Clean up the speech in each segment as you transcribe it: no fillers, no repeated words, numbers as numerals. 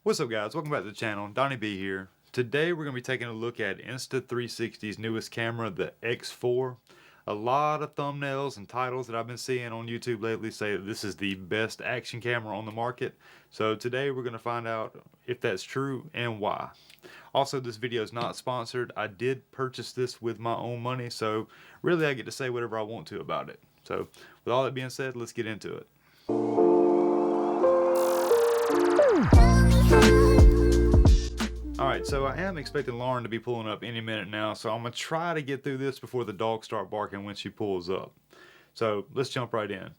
What's up, guys? Welcome back to the channel. Donnie B here. Today we're going to be taking a look at Insta360's newest camera, the X4. A lot of thumbnails and titles that I've been seeing on YouTube lately say that this is the best action camera on the market. So today we're going to find out if that's true and why. Also, this video is not sponsored. I did purchase this with my own money, so really I get to say whatever I want to about it. So with all that being said, let's get into it. Alright, so I am expecting Lauren to be pulling up any minute now, so I'm going to try to get through this before the dogs start barking when she pulls up. So let's jump right in.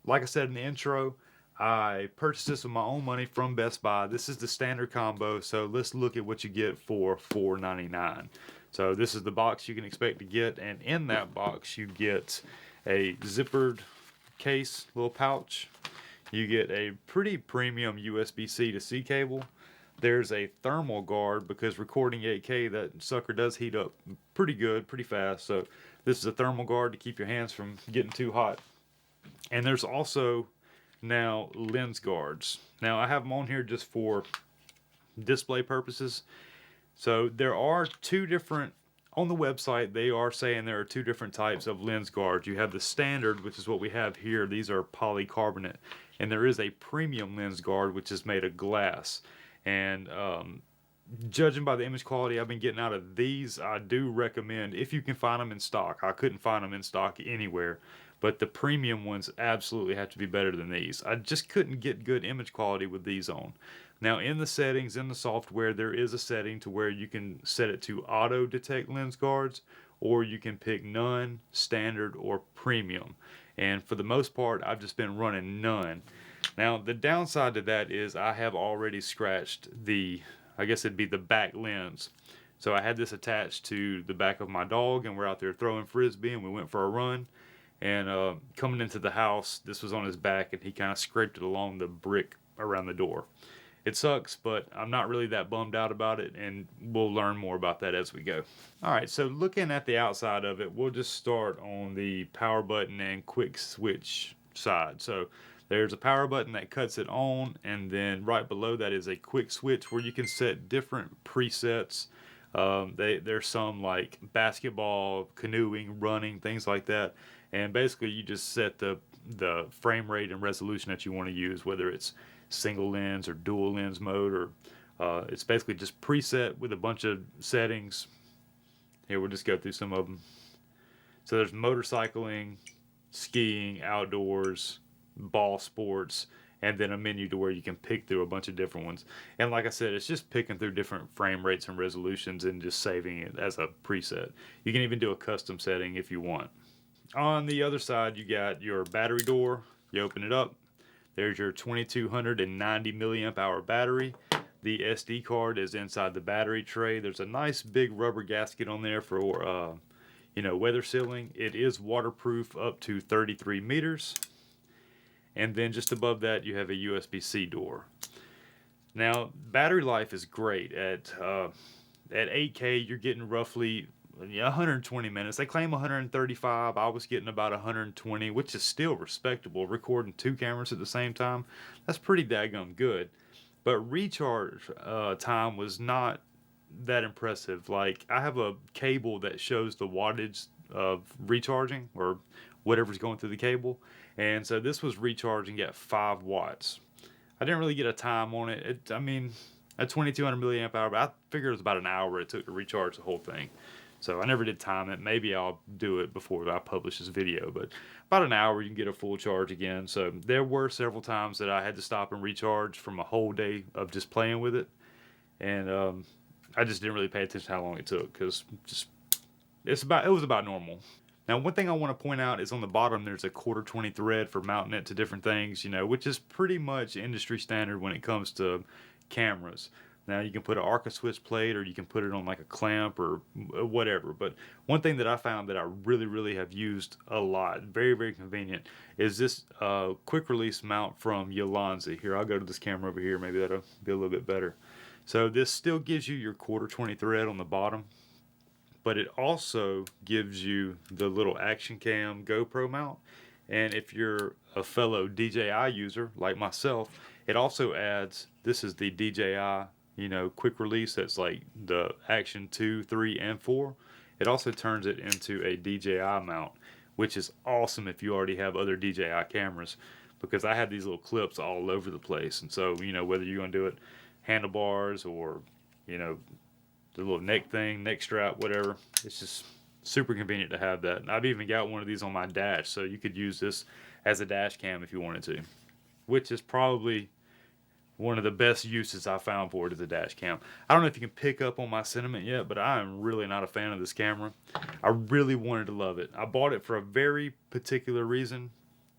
Like I said in the intro, I purchased this with my own money from Best Buy. This is the standard combo, so let's look at what you get for $4.99. So this is the box you can expect to get, and in that box you get a zippered case, little pouch. You get a pretty premium USB-C to C cable. There's a thermal guard because recording 8K, that sucker does heat up pretty good, pretty fast. So this is a thermal guard to keep your hands from getting too hot. And there's also now lens guards. Now I have them on here just for display purposes. So there are two different, on the website they are saying there are two different types of lens guards. You have the standard, which is what we have here. These are polycarbonate. And there is a premium lens guard, which is made of glass. And judging by the image quality I've been getting out of these, I do recommend, if you can find them in stock. I couldn't find them in stock anywhere, but the premium ones absolutely have to be better than these. I just couldn't get good image quality with these on. Now in the settings, in the software, there is a setting to where you can set it to auto detect lens guards, or you can pick none, standard, or premium. And for the most part, I've just been running none. Now the downside to that is I have already scratched the, I guess it'd be the back lens. So I had this attached to the back of my dog, and we're out there throwing frisbee, and we went for a run. And coming into the house, this was on his back, and he kind of scraped it along the brick around the door. It sucks, but I'm not really that bummed out about it, and we'll learn more about that as we go. Alright, so looking at the outside of it, we'll just start on the power button and quick switch side. So there's a power button that cuts it on, and then right below that is a quick switch where you can set different presets. There's some like basketball, canoeing, running, things like that. And basically you just set the frame rate and resolution that you want to use, whether it's single lens or dual lens mode, or it's basically just preset with a bunch of settings. Here, we'll just go through some of them. So there's motorcycling, skiing, outdoors, ball sports, and then a menu to where you can pick through a bunch of different ones. And like I said, it's just picking through different frame rates and resolutions and just saving it as a preset. You can even do a custom setting if you want. On the other side, you got your battery door. You open it up. There's your 2290 milliamp hour battery. The SD card is inside the battery tray. There's a nice big rubber gasket on there for weather sealing. It is waterproof up to 33 meters. And then just above that, you have a USB-C door. Now, battery life is great. At 8K, you're getting roughly 120 minutes. They claim 135. I was getting about 120, which is still respectable. Recording two cameras at the same time, that's pretty daggum good. But recharge time was not that impressive. Like, I have a cable that shows the wattage of recharging, or whatever's going through the cable, and so this was recharging at 5 watts. I didn't really get a time on it. I mean, at 2200 milliamp hour, but I figured it was about an hour it took to recharge the whole thing. So I never did time it. Maybe I'll do it before I publish this video, but about an hour you can get a full charge again. So there were several times that I had to stop and recharge from a whole day of just playing with it, and I just didn't really pay attention to how long it took, because it was about normal. Now, one thing I want to point out is on the bottom there's a 1/4 thread for mounting it to different things, which is pretty much industry standard when it comes to cameras. Now, you can put an Arca switch plate, or you can put it on like a clamp or whatever. But one thing that I found that I really have used a lot, very convenient, is this quick release mount from Ulanzi. Here, I'll go to this camera over here. Maybe that'll be a little bit better. So this still gives you your 1/4 thread on the bottom, but it also gives you the little Action Cam GoPro mount. And if you're a fellow DJI user like myself, It also adds, this is the DJI, quick release. That's like the Action 2, 3, and 4. It also turns it into a DJI mount, which is awesome if you already have other DJI cameras, because I have these little clips all over the place. And so, whether you're going to do it handlebars or, you know, the little neck thing, neck strap, whatever, it's just super convenient to have that. And I've even got one of these on my dash, so you could use this as a dash cam if you wanted to, which is probably one of the best uses I found for it as a dash cam. I don't know if you can pick up on my sentiment yet, but I am really not a fan of this camera. I really wanted to love it. I bought it for a very particular reason.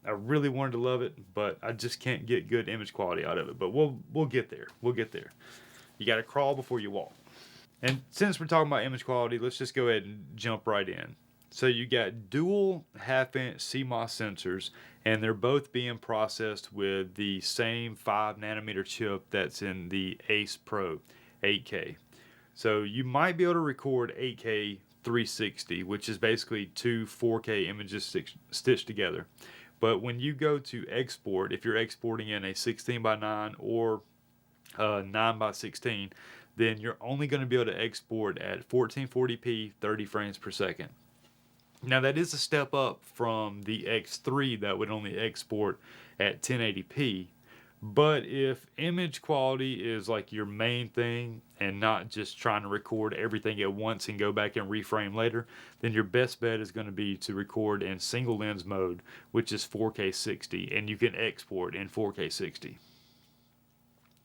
I really wanted to love it, but I just can't get good image quality out of it. But we'll get there. We'll get there. You got to crawl before you walk. And since we're talking about image quality, let's just go ahead and jump right in. So you got dual half-inch CMOS sensors, and they're both being processed with the same 5 nanometer chip that's in the Ace Pro 8K. So you might be able to record 8K 360, which is basically two 4K images stitched together. But when you go to export, if you're exporting in a 16:9 or 9:16, then you're only going to be able to export at 1440p 30 frames per second. Now that is a step up from the X3 that would only export at 1080p. But if image quality is like your main thing and not just trying to record everything at once and go back and reframe later, then your best bet is going to be to record in single lens mode, which is 4K 60, and you can export in 4K 60.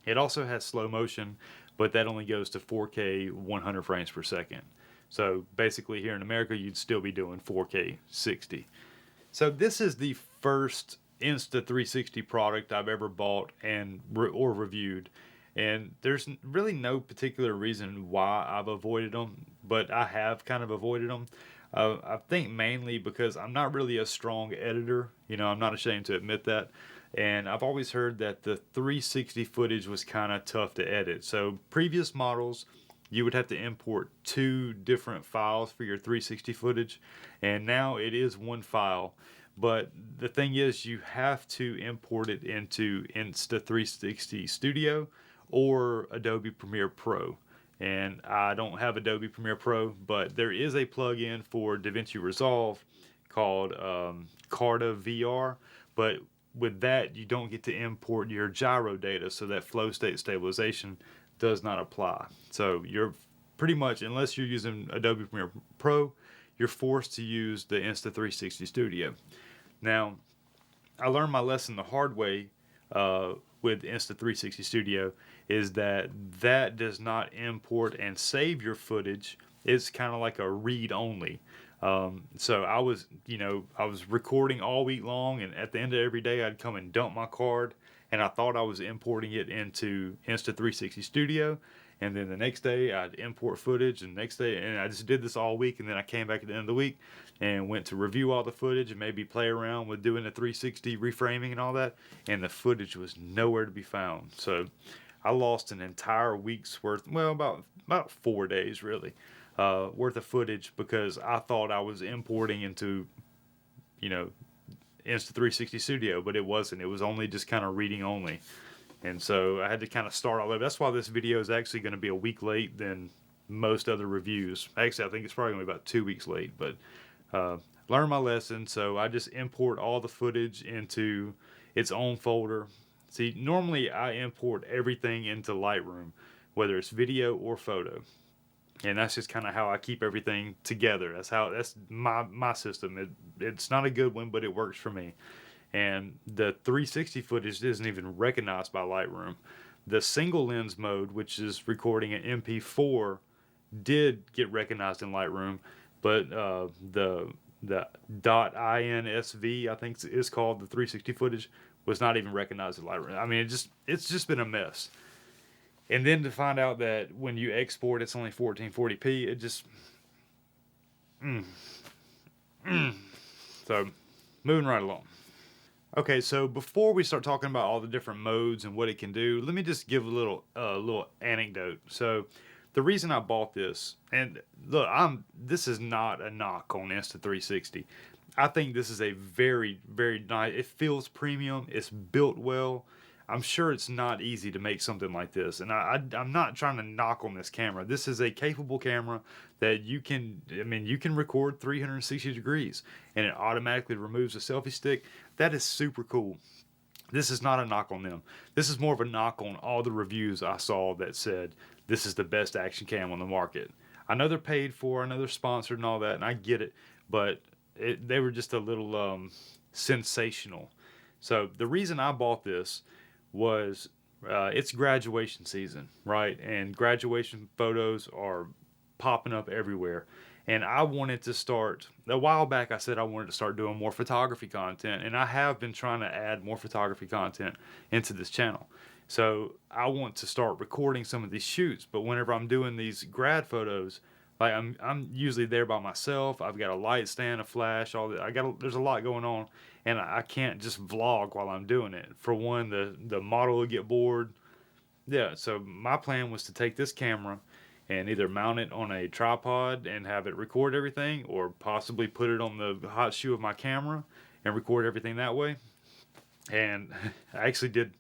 It also has slow motion, but that only goes to 4K 100 frames per second. So basically here in America, you'd still be doing 4K 60. So this is the first Insta360 product I've ever bought or reviewed. And there's really no particular reason why I've avoided them, but I have kind of avoided them. I think mainly because I'm not really a strong editor. I'm not ashamed to admit that. And I've always heard that the 360 footage was kind of tough to edit. So previous models, you would have to import 2 different files for your 360 footage, and now it is one file. But the thing is, you have to import it into Insta360 Studio or Adobe Premiere Pro. And I don't have Adobe Premiere Pro, but there is a plugin for DaVinci Resolve called Carta VR. But with that, you don't get to import your gyro data, so that flow state stabilization does not apply. So you're pretty much, unless you're using Adobe Premiere Pro, you're forced to use the Insta360 Studio. Now, I learned my lesson the hard way with Insta360 Studio, is that does not import and save your footage. It's kind of like a read only. So I was recording all week long, and at the end of every day, I'd come and dump my card, and I thought I was importing it into Insta360 Studio, and then the next day I'd import footage, and the next day, and I just did this all week, and then I came back at the end of the week and went to review all the footage and maybe play around with doing the 360 reframing and all that, and the footage was nowhere to be found. So I lost an entire week's worth, well, about 4 days really, worth of footage, because I thought I was importing into, Insta360 Studio, but it wasn't. It was only just kind of reading only. And so I had to kind of start all over. That's why this video is actually going to be a week late than most other reviews. Actually, I think it's probably going to be about 2 weeks late, but learned my lesson. So I just import all the footage into its own folder. See, normally I import everything into Lightroom, whether it's video or photo. And that's just kind of how I keep everything together. That's my system. It's not a good one, but it works for me. And the 360 footage isn't even recognized by Lightroom. The single lens mode, which is recording an MP4, did get recognized in Lightroom, but the .insv, I think is called, the 360 footage, was not even recognized in Lightroom. I mean, it's just been a mess. And then to find out that when you export, it's only 1440p, it just... So, moving right along. Okay, so before we start talking about all the different modes and what it can do, let me just give a little anecdote. So, the reason I bought this, and look, this is not a knock on Insta360. I think this is a very, very nice, it feels premium, it's built well. I'm sure it's not easy to make something like this. And I'm not trying to knock on this camera. This is a capable camera that you can, I mean, you can record 360 degrees and it automatically removes the selfie stick. That is super cool. This is not a knock on them. This is more of a knock on all the reviews I saw that said this is the best action cam on the market. I know they're paid for, I know they're sponsored and all that, and I get it, but they were just a little sensational. So the reason I bought this was it's graduation season, right? And graduation photos are popping up everywhere. And I wanted to start, a while back I said I wanted to start doing more photography content, and I have been trying to add more photography content into this channel. So I want to start recording some of these shoots, but whenever I'm doing these grad photos, like I'm usually there by myself. I've got a light stand, a flash, all that. There's a lot going on, and I can't just vlog while I'm doing it. For one, the model will get bored. Yeah, so my plan was to take this camera and either mount it on a tripod and have it record everything, or possibly put it on the hot shoe of my camera and record everything that way. And I actually did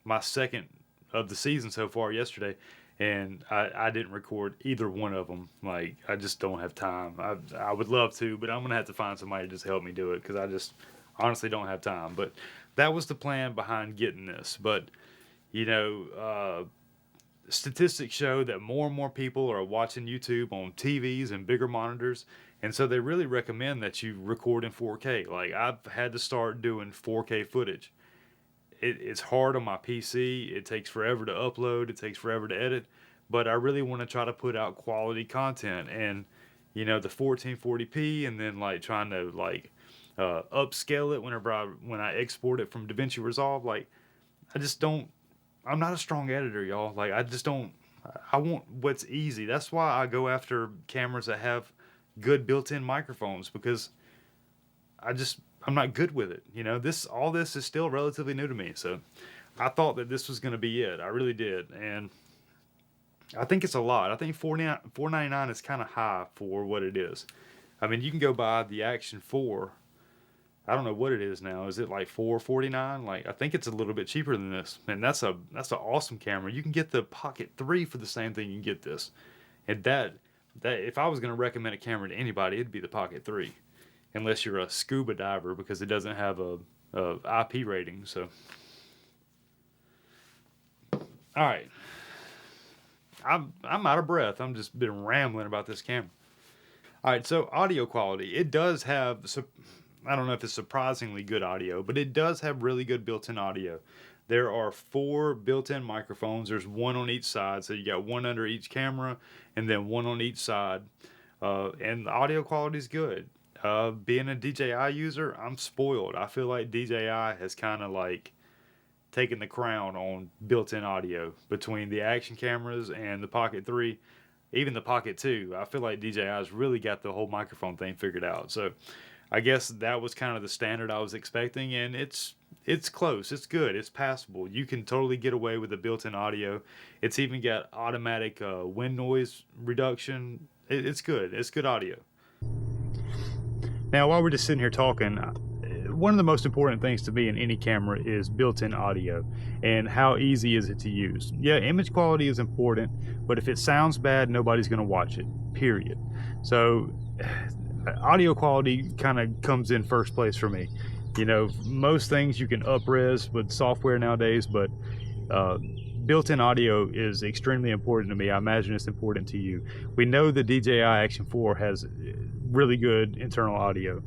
my second of the season so far yesterday, and I didn't record either one of them. Like, I just don't have time. I would love to, but I'm gonna have to find somebody to just help me do it, because I just honestly don't have time. But that was the plan behind getting this. But you know, statistics show that more and more people are watching YouTube on TVs and bigger monitors, and so they really recommend that you record in 4K. Like, I've had to start doing 4K footage. It's hard on my PC. It takes forever to upload. It takes forever to edit. But I really want to try to put out quality content. And, you know, the 1440p, and then like trying to like upscale it when I export it from DaVinci Resolve. Like, I just don't. I'm not a strong editor, y'all. Like, I just don't. I want what's easy. That's why I go after cameras that have good built-in microphones, because I'm not good with it. You know, all this is still relatively new to me. So I thought that this was going to be it. I really did. And I think it's a lot. I think $499 is kind of high for what it is. I mean, you can go buy the Action 4. I don't know what it is now. Is it like $449? Like, I think it's a little bit cheaper than this. And that's an awesome camera. You can get the Pocket 3 for the same thing you can get this. And that if I was going to recommend a camera to anybody, it'd be the Pocket 3. Unless you're a scuba diver, because it doesn't have a IP rating. So, all right, I'm out of breath. I'm just been rambling about this camera. All right, so audio quality. It does have, I don't know if it's surprisingly good audio, but it does have really good built-in audio. There are 4 built-in microphones. There's one on each side, so you got one under each camera, and then one on each side. And the audio quality is good. Being a DJI user, I'm spoiled. I feel like DJI has kind of like taken the crown on built-in audio between the Action cameras and the Pocket 3, even the Pocket 2. I feel like DJI's really got the whole microphone thing figured out. So I guess that was kind of the standard I was expecting, and it's close. It's good. It's passable. You can totally get away with the built-in audio. It's even got automatic wind noise reduction. It's good. It's good audio. Now, while we're just sitting here talking, one of the most important things to me in any camera is built-in audio, and how easy is it to use. Yeah, image quality is important, but if it sounds bad, nobody's going to watch it, period. So audio quality kind of comes in first place for me. You know, most things you can up-res with software nowadays, but built-in audio is extremely important to me. I imagine it's important to you. We know the DJI Action 4 has really good internal audio.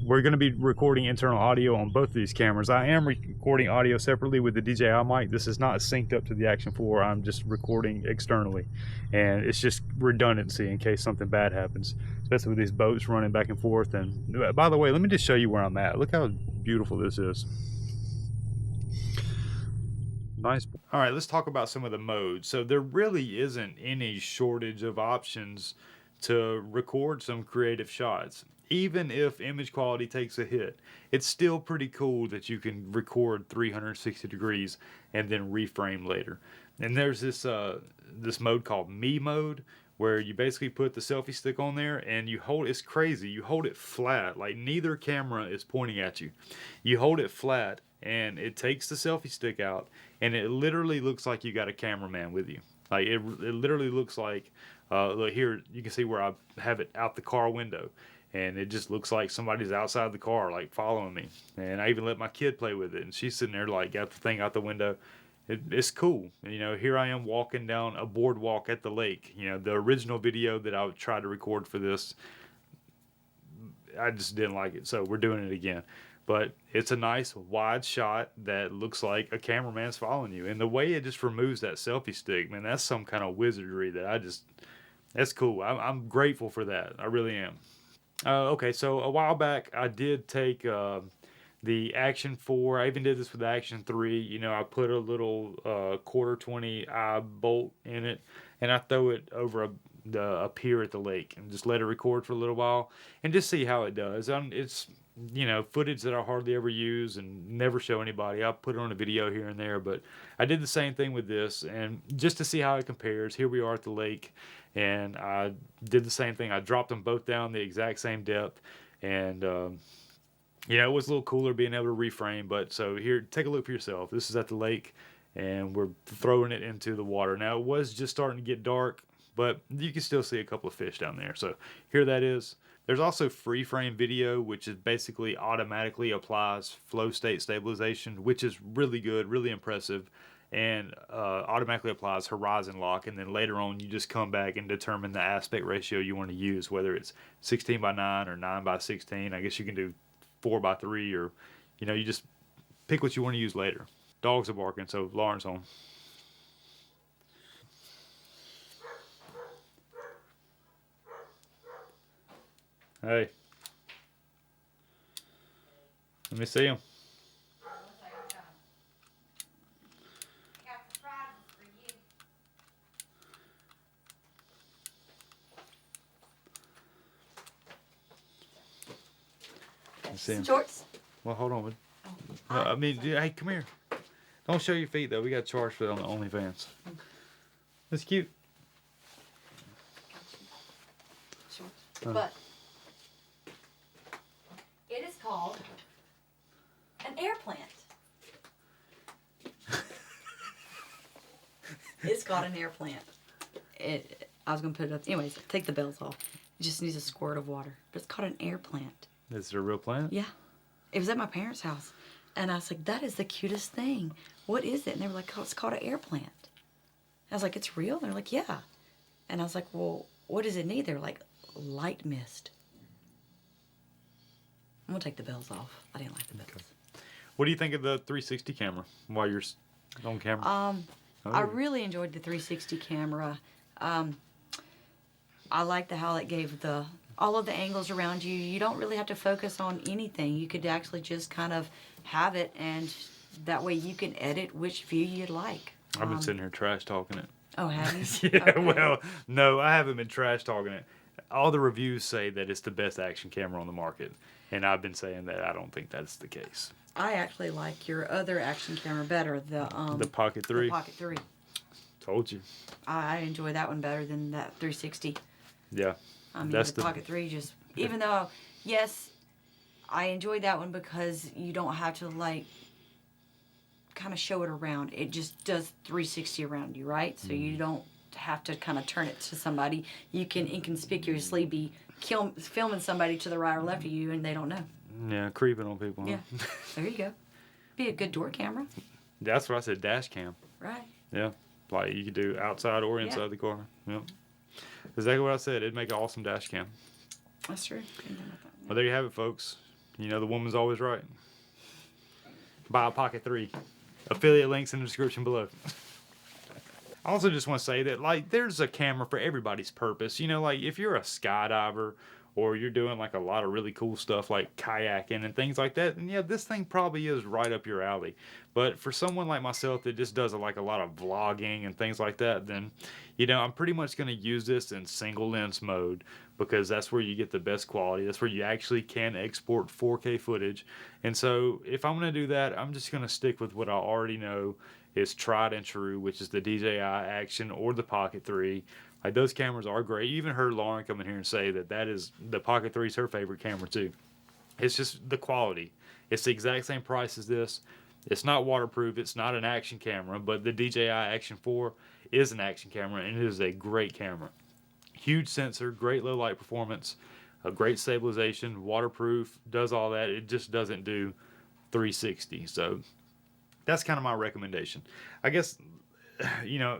We're going to be recording internal audio on both of these cameras. I am recording audio separately with the DJI mic. This is not synced up to the Action 4. I'm just recording externally, and it's just redundancy in case something bad happens, especially with these boats running back and forth. And by the way, let me just show you where I'm at. Look how beautiful this is. Nice. All right, let's talk about some of the modes. So there really isn't any shortage of options to record some creative shots. Even if image quality takes a hit, it's still pretty cool that you can record 360 degrees and then reframe later. And there's this mode called Me mode, where you basically put the selfie stick on there and you hold, it's crazy, you hold it flat, like neither camera is pointing at you. You hold it flat and it takes the selfie stick out, and it literally looks like you got a cameraman with you. Like it literally looks like, look here, you can see where I have it out the car window, and it just looks like somebody's outside the car, like following me. And I even let my kid play with it, and she's sitting there like got the thing out the window. It's cool. You know, here I am walking down a boardwalk at the lake. You know, the original video that I tried to record for this, I just didn't like it, so we're doing it again. But it's a nice wide shot that looks like a cameraman's following you, and the way it just removes that selfie stick, man, that's some kind of wizardry that that's cool. I'm grateful for that. I really am. Okay, so a while back I did take the Action 4. I even did this with the Action 3. You know, I put a little quarter 20 eye bolt in it, and I throw it over a pier at the lake and just let it record for a little while and just see how it does. It's, you know, footage that I hardly ever use and never show anybody. I put it on a video here and there, but I did the same thing with this, and just to see how it compares. Here we are at the lake, and I did the same thing. I dropped them both down the exact same depth, and you know, it was a little cooler being able to reframe. But so here, take a look for yourself. This is at the lake, and we're throwing it into the water. Now it was just starting to get dark, but you can still see a couple of fish down there. So here that is. There's also free frame video, which is basically automatically applies flow state stabilization, which is really good, really impressive, and automatically applies horizon lock. And then later on, you just come back and determine the aspect ratio you want to use, whether it's 16:9 or 9:16. I guess you can do 4:3, or, you know, you just pick what you want to use later. Dogs are barking, so Lauren's home. Hey. Let me see him. See him. Shorts. Well, hold on. No, I mean, hey, come here. Don't show your feet, though. We got charged for it on the OnlyFans. That's cute. Shorts. But it is called an air plant. It's called an air plant. I was going to put it up. Anyways, take the bells off. It just needs a squirt of water. But it's called an air plant. Is it a real plant? Yeah. It was at my parents' house. And I was like, that is the cutest thing. What is it? And they were like, oh, it's called an air plant. I was like, it's real? And they're like, yeah. And I was like, well, what does it need? They were like, light mist. I'm going to take the bells off. I didn't like the bells. Okay. What do you think of the 360 camera while you're on camera? I really enjoyed the 360 camera. I liked how it gave all of the angles around you. You don't really have to focus on anything. You could actually just kind of have it, and that way you can edit which view you'd like. I've been sitting here trash talking it. Oh, have you? Yeah, okay. Well, no, I haven't been trash talking it. All the reviews say that it's the best action camera on the market, and I've been saying that I don't think that's the case. I actually like your other action camera better, the Pocket 3. The Pocket 3. Told you. I enjoy that one better than that 360. Yeah. I mean, the Pocket 3 just, even though, yes, I enjoy that one because you don't have to, like, kind of show it around. It just does 360 around you, right? So you don't have to kind of turn it to somebody. You can inconspicuously be filming somebody to the right or left of you, and they don't know. Yeah, creeping on people. Yeah. There you go. Be a good door camera. That's what I said, dash cam. Right. Yeah. Like you could do outside or inside the car. Yep. Exactly what I said. It'd make an awesome dash cam. That's true. Well, there you have it, folks. You know, the woman's always right. Buy a Pocket 3. Affiliate links in the description below. I also just want to say that, like, there's a camera for everybody's purpose. You know, like, if you're a skydiver or you're doing, like, a lot of really cool stuff like kayaking and things like that, then, yeah, this thing probably is right up your alley. But for someone like myself that just does, like, a lot of vlogging and things like that, then, you know, I'm pretty much going to use this in single lens mode because that's where you get the best quality. That's where you actually can export 4K footage. And so if I'm going to do that, I'm just going to stick with what I already know is tried and true, which is the DJI Action or the Pocket 3. Like, those cameras are great. You even heard Lauren come in here and say that is the Pocket 3 is her favorite camera too. It's just the quality. It's the exact same price as this. It's not waterproof. It's not an action camera, but the DJI Action 4 is an action camera, and it is a great camera. Huge sensor, great low light performance, a great stabilization, waterproof, does all that. It just doesn't do 360. So that's kind of my recommendation. I guess, you know,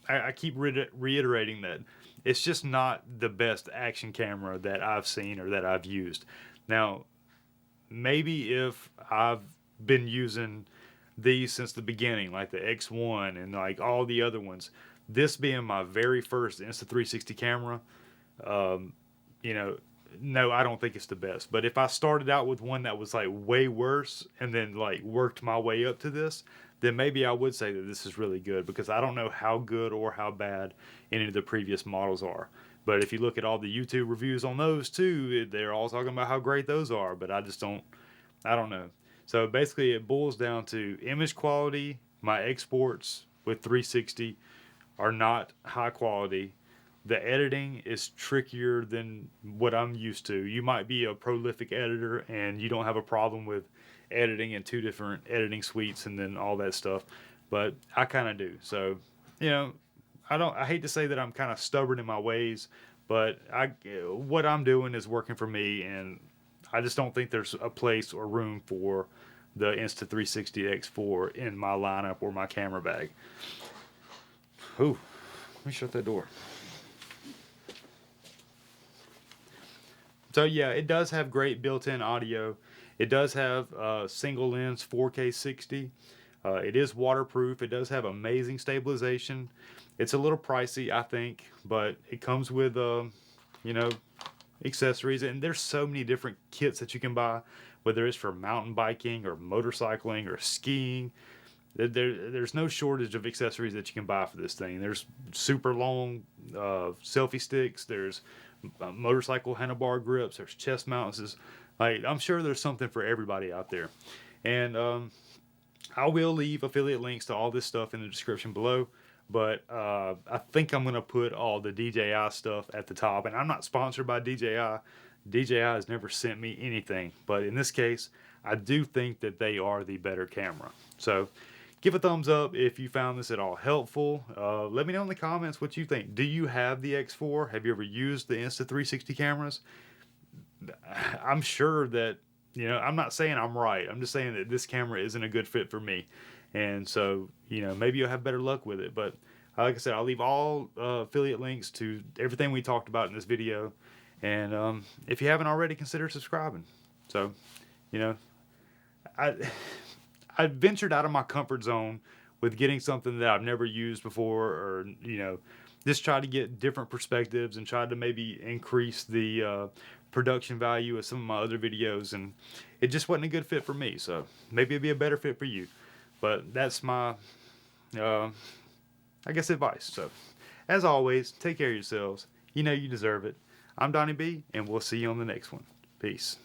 I keep reiterating that it's just not the best action camera that I've seen or that I've used. Now, maybe if I've been using these since the beginning, like the X1 and like all the other ones, this being my very first Insta360 camera, you know, no, I don't think it's the best. But if I started out with one that was like way worse and then like worked my way up to this, then maybe I would say that this is really good, because I don't know how good or how bad any of the previous models are. But if you look at all the YouTube reviews on those too, they're all talking about how great those are, but I don't know. So basically it boils down to image quality. My exports with 360 are not high quality. The editing is trickier than what I'm used to. You might be a prolific editor and you don't have a problem with editing in 2 different editing suites and then all that stuff, but I kind of do. So, you know, I hate to say that I'm kind of stubborn in my ways, but what I'm doing is working for me, and I just don't think there's a place or room for the Insta360 X4 in my lineup or my camera bag. Ooh, let me shut that door. So yeah, it does have great built-in audio. It does have single lens 4K 60. It is waterproof. It does have amazing stabilization. It's a little pricey, I think, but it comes with, you know, accessories. And there's so many different kits that you can buy, whether it's for mountain biking or motorcycling or skiing. There's no shortage of accessories that you can buy for this thing. There's super long selfie sticks. There's motorcycle handlebar grips. There's chest mounts. Like, I'm sure there's something for everybody out there. And I will leave affiliate links to all this stuff in the description below. But I think I'm going to put all the DJI stuff at the top. And I'm not sponsored by DJI. DJI has never sent me anything. But in this case, I do think that they are the better camera. So give a thumbs up if you found this at all helpful. Let me know in the comments what you think. Do you have the X4? Have you ever used the Insta360 cameras? I'm sure that, you know, I'm not saying I'm right. I'm just saying that this camera isn't a good fit for me. And so, you know, maybe you'll have better luck with it. But like I said, I'll leave all affiliate links to everything we talked about in this video. And if you haven't already, consider subscribing. So, you know, I ventured out of my comfort zone with getting something that I've never used before, or, you know, just try to get different perspectives and try to maybe increase the production value of some of my other videos, and it just wasn't a good fit for me. So maybe it'd be a better fit for you. But that's my, I guess, advice. So as always, take care of yourselves. You know you deserve it. I'm Donnie B, and we'll see you on the next one. Peace.